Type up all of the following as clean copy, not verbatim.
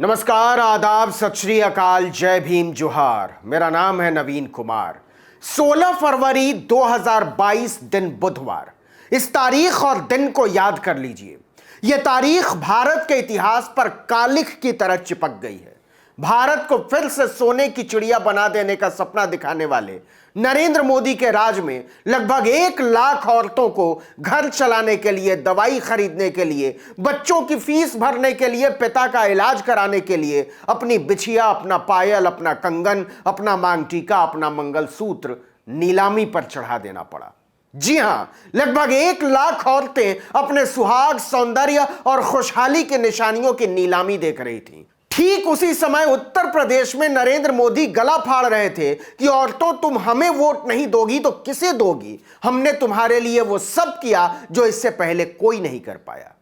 नमस्कार, आदाब, सत श्री अकाल, जय भीम, जोहार। मेरा नाम है नवीन कुमार। 16 फरवरी 2022 दिन बुधवार। इस तारीख और दिन को याद कर लीजिए। यह तारीख भारत के इतिहास पर कालिख की तरह चिपक गई है। भारत को फिर से सोने की चिड़िया बना देने का सपना दिखाने वाले नरेंद्र मोदी के राज में लगभग 1 लाख औरतों को घर चलाने के लिए, दवाई खरीदने के लिए, बच्चों की फीस भरने के लिए, पिता का इलाज कराने के लिए अपनी बिछिया, अपना पायल, अपना कंगन, अपना मांग टीका, अपना मंगलसूत्र नीलामी पर चढ़ा देना पड़ा। जी हां, लगभग 1 लाख औरतें अपने सुहाग, सौंदर्य और खुशहाली के निशानियों की नीलामी देख रही थीं। ठीक उसी समय उत्तर प्रदेश में नरेंद्र मोदी गला फाड़ रहे थे कि औरतों, तुम हमें वोट नहीं दोगी तो किसे दोगी? हमने तुम्हारे लिए वो सब किया जो इससे पहले कोई नहीं कर पाया।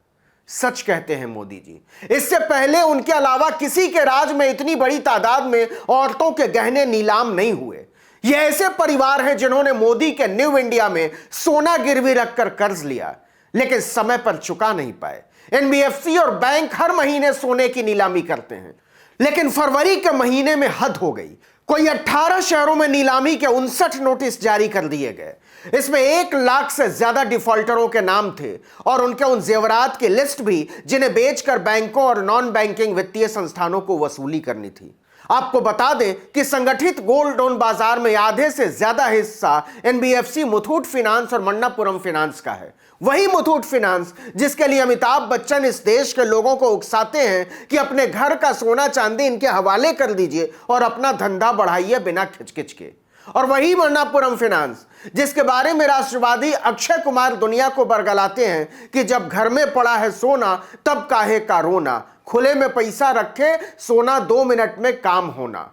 सच कहते हैं मोदी जी, इससे पहले उनके अलावा किसी के राज में इतनी बड़ी तादाद में औरतों के गहने नीलाम नहीं हुए। ये ऐसे परिवार हैं जिन्होंने मोदी के न्यू इंडिया में सोना गिरवी रखकर कर्ज लिया, लेकिन समय पर चुका नहीं पाए। एनबीएफसी और बैंक हर महीने सोने की नीलामी करते हैं, लेकिन फरवरी के महीने में हद हो गई। कोई 18 शहरों में नीलामी के 59 नोटिस जारी कर दिए गए। इसमें 1 लाख से ज्यादा डिफॉल्टरों के नाम थे और उनके उन जेवरात की लिस्ट भी जिन्हें बेचकर बैंकों और नॉन बैंकिंग वित्तीय संस्थानों को वसूली करनी थी। आपको बता दें कि संगठित गोल्ड लोन बाजार में आधे से ज्यादा हिस्सा एनबीएफसी, मुथूट फिनांस और मन्नापुरम फिनांस का है। वही मुथूट फिनांस जिसके लिए अमिताभ बच्चन इस देश के लोगों को उकसाते हैं कि अपने घर का सोना चांदी इनके हवाले कर दीजिए और अपना धंधा बढ़ाइए बिना खिचखिच के। और वही मन्नापुरम फिनांस जिसके बारे में राष्ट्रवादी अक्षय कुमार दुनिया को बरगलाते हैं कि जब घर में पड़ा है सोना तब काहे का रोना, खुले में पैसा रखे सोना 2 मिनट में काम होना।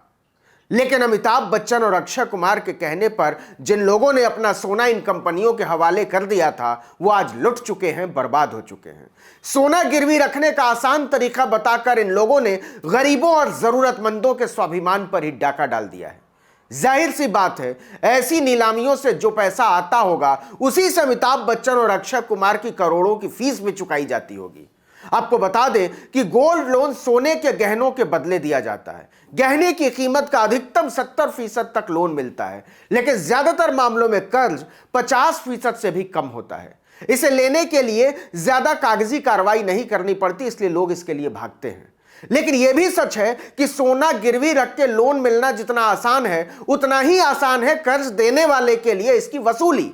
लेकिन अमिताभ बच्चन और अक्षय कुमार के कहने पर जिन लोगों ने अपना सोना इन कंपनियों के हवाले कर दिया था वो आज लुट चुके हैं, बर्बाद हो चुके हैं। सोना गिरवी रखने का आसान तरीका बताकर इन लोगों ने गरीबों और जरूरतमंदों के स्वाभिमान पर ही डाका डाल दिया है। जाहिर सी बात है, ऐसी नीलामियों से जो पैसा आता होगा उसी से अमिताभ बच्चन और अक्षय कुमार की करोड़ों की फीस भी चुकाई जाती होगी। आपको बता दें कि गोल्ड लोन सोने के गहनों के बदले दिया जाता है। गहने की कीमत का अधिकतम 70% तक लोन मिलता है, लेकिन ज्यादातर मामलों में कर्ज 50% से भी कम होता है। इसे लेने के लिए ज्यादा कागजी कार्रवाई नहीं करनी पड़ती, इसलिए लोग इसके लिए भागते हैं। लेकिन यह भी सच है कि सोना गिरवी रख के लोन मिलना जितना आसान है उतना ही आसान है कर्ज देने वाले के लिए इसकी वसूली।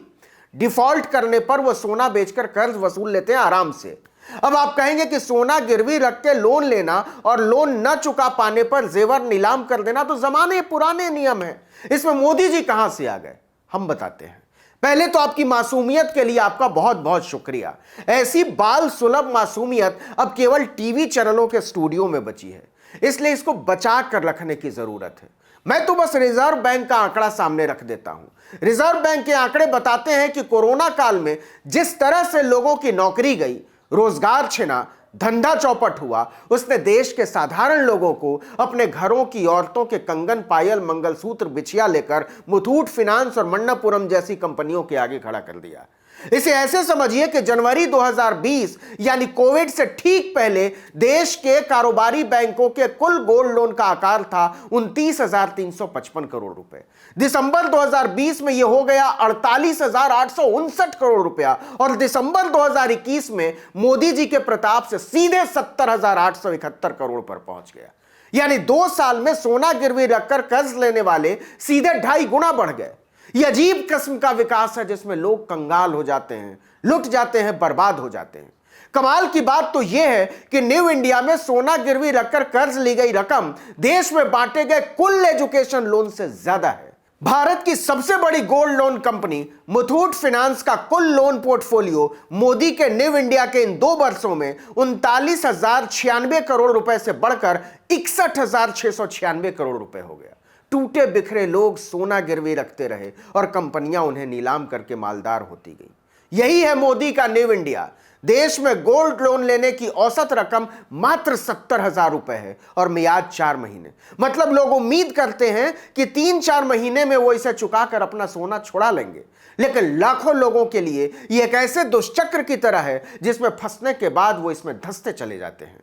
डिफॉल्ट करने पर वो सोना बेचकर कर्ज वसूल लेते हैं आराम से। अब आप कहेंगे कि सोना गिरवी रख के लोन लेना और लोन न चुका पाने पर जेवर नीलाम कर देना तो जमाने पुराने नियम है। इसमें मोदी जी कहां से आ गए, हम बताते हैं। पहले तो आपकी मासूमियत के लिए आपका बहुत बहुत शुक्रिया। ऐसी बाल सुलभ मासूमियत अब केवल टीवी चैनलों के स्टूडियो में बची है, इसलिए इसको बचा कर रखने की जरूरत है। मैं तो बस रिजर्व बैंक का आंकड़ा सामने रख देता हूं। रिजर्व बैंक के आंकड़े बताते हैं कि कोरोना काल में जिस तरह से लोगों की नौकरी गई, रोजगार छिना, धंधा चौपट हुआ, उसने देश के साधारण लोगों को अपने घरों की औरतों के कंगन, पायल, मंगलसूत्र, बिछिया लेकर मुथूट फिनांस और मन्नापुरम जैसी कंपनियों के आगे खड़ा कर दिया। इसे ऐसे समझिए कि जनवरी 2020 यानी कोविड से ठीक पहले देश के कारोबारी बैंकों के कुल गोल्ड लोन का आकार था 29,355 करोड़ रुपए। दिसंबर 2020 में यह हो गया 48,859 करोड़ रुपया और दिसंबर 2021 में मोदी जी के प्रताप से सीधे 70,871 करोड़ पर पहुंच गया। यानी 2 साल में सोना गिरवी रखकर कर्ज लेने वाले सीधे 2.5 गुना बढ़ गए। यह अजीब किस्म का विकास है जिसमें लोग कंगाल हो जाते हैं, लुट जाते हैं, बर्बाद हो जाते हैं। कमाल की बात तो यह है कि न्यू इंडिया में सोना गिरवी रखकर कर्ज ली गई रकम देश में बांटे गए कुल एजुकेशन लोन से ज्यादा है। भारत की सबसे बड़ी gold loan company Muthoot finance का कुल लोन पोर्टफोलियो मोदी के न्यू इंडिया के इन 2 वर्षों में 39,096 करोड़ रुपए से बढ़कर 61,696 करोड़ रुपए हो गया। टूटे बिखरे लोग सोना गिरवी रखते रहे और कंपनियां उन्हें नीलाम करके मालदार होती गई। यही है मोदी का न्यू इंडिया। देश में गोल्ड लोन लेने की औसत रकम मात्र 70,000 रुपए है और मियाद 4 महीने। मतलब लोग उम्मीद करते हैं कि 3-4 महीने में वो इसे चुकाकर अपना सोना छुड़ा लेंगे, लेकिन लाखों लोगों के लिए यह एक ऐसे दुष्चक्र की तरह है जिसमें फंसने के बाद वो इसमें धंसते चले जाते हैं।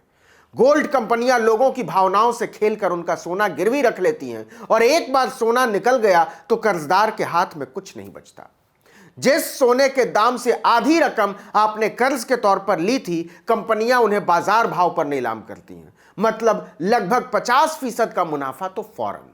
गोल्ड कंपनियां लोगों की भावनाओं से खेलकर उनका सोना गिरवी रख लेती हैं और एक बार सोना निकल गया तो कर्जदार के हाथ में कुछ नहीं बचता। जिस सोने के दाम से आधी रकम आपने कर्ज के तौर पर ली थी, कंपनियां उन्हें बाजार भाव पर नीलाम करती हैं, मतलब लगभग 50% का मुनाफा तो फौरन।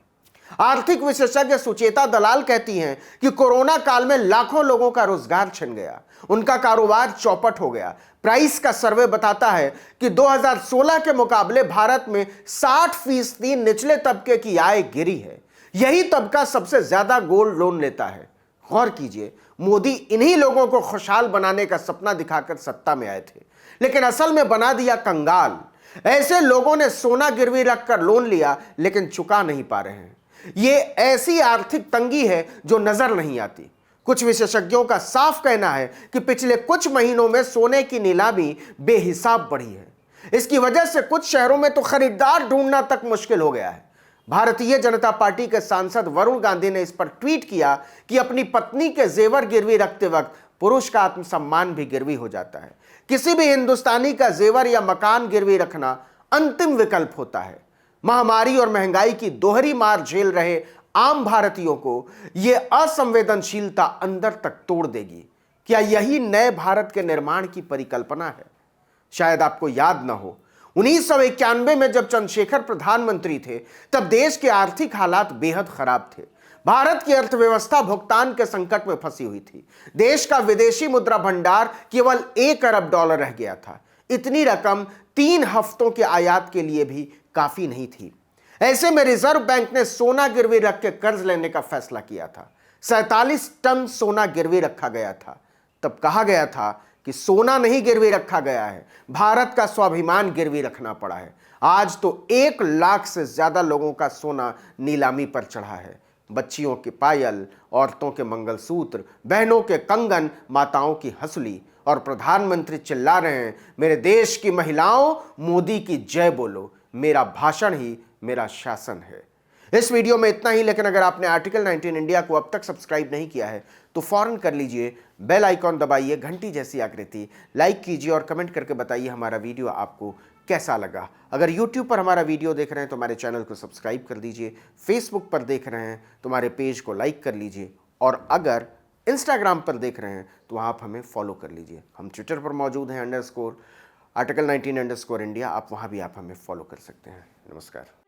आर्थिक विशेषज्ञ सुचेता दलाल कहती हैं कि कोरोना काल में लाखों लोगों का रोजगार छिन गया, उनका कारोबार चौपट हो गया। प्राइस का सर्वे बताता है कि 2016 के मुकाबले भारत में 60% निचले तबके की आय गिरी है। यही तबका सबसे ज्यादा गोल्ड लोन लेता है। गौर कीजिए, मोदी इन्हीं लोगों को खुशहाल बनाने का सपना दिखाकर सत्ता में आए थे, लेकिन असल में बना दिया कंगाल। ऐसे लोगों ने सोना गिरवी रखकर लोन लिया लेकिन चुका नहीं पा रहे हैं। ये ऐसी आर्थिक तंगी है जो नजर नहीं आती। कुछ विशेषज्ञों का साफ कहना है कि पिछले कुछ महीनों में सोने की नीलामी बेहिसाब बढ़ी है। इसकी वजह से कुछ शहरों में तो खरीदार ढूंढना तक मुश्किल हो गया है। भारतीय जनता पार्टी के सांसद वरुण गांधी ने इस पर ट्वीट किया कि अपनी पत्नी के जेवर गिरवी रखते वक्त पुरुष का आत्मसम्मान भी गिरवी हो जाता है। किसी भी हिंदुस्तानी का जेवर या मकान गिरवी रखना अंतिम विकल्प होता है। महामारी और महंगाई की दोहरी मार झेल रहे आम भारतीयों को यह असंवेदनशीलता अंदर तक तोड़ देगी। क्या यही नए भारत के निर्माण की परिकल्पना है? शायद आपको याद ना हो, 1991 में जब चंद्रशेखर प्रधानमंत्री थे, तब देश के आर्थिक हालात बेहद खराब थे। भारत की अर्थव्यवस्था भुगतान के संकट में फंसी हुई थी। देश का विदेशी मुद्रा भंडार केवल $1 अरब रह गया था। इतनी रकम 3 हफ्तों के आयात के लिए भी काफी नहीं थी। ऐसे में रिजर्व बैंक ने सोना गिरवी रख के कर्ज लेने का फैसला किया था। 47 टन सोना गिरवी रखा गया था। तब कहा गया था कि सोना नहीं गिरवी रखा गया है, भारत का स्वाभिमान गिरवी रखना पड़ा है। आज तो 1 लाख से ज्यादा लोगों का सोना नीलामी पर चढ़ा है। बच्चियों के पायल, औरतों के मंगलसूत्र, बहनों के कंगन, माताओं की हंसुली, और प्रधानमंत्री चिल्ला रहे हैं, मेरे देश की महिलाओं, मोदी की जय बोलो, मेरा भाषण ही मेरा शासन है। इस वीडियो में इतना ही, लेकिन अगर आपने आर्टिकल 19 इंडिया को अब तक सब्सक्राइब नहीं किया है तो फौरन कर लीजिए, बेल आइकॉन दबाइए, घंटी जैसी आकृति, लाइक कीजिए और कमेंट करके बताइए हमारा वीडियो आपको कैसा लगा। अगर YouTube पर हमारा वीडियो देख रहे हैं तो हमारे चैनल को सब्सक्राइब कर दीजिए, Facebook पर देख रहे हैं तो हमारे पेज को लाइक कर लीजिए, और अगर Instagram पर देख रहे हैं तो आप हमें फॉलो कर लीजिए। हम ट्विटर पर मौजूद हैं _article19_India, आप वहाँ भी आप हमें फॉलो कर सकते हैं। नमस्कार।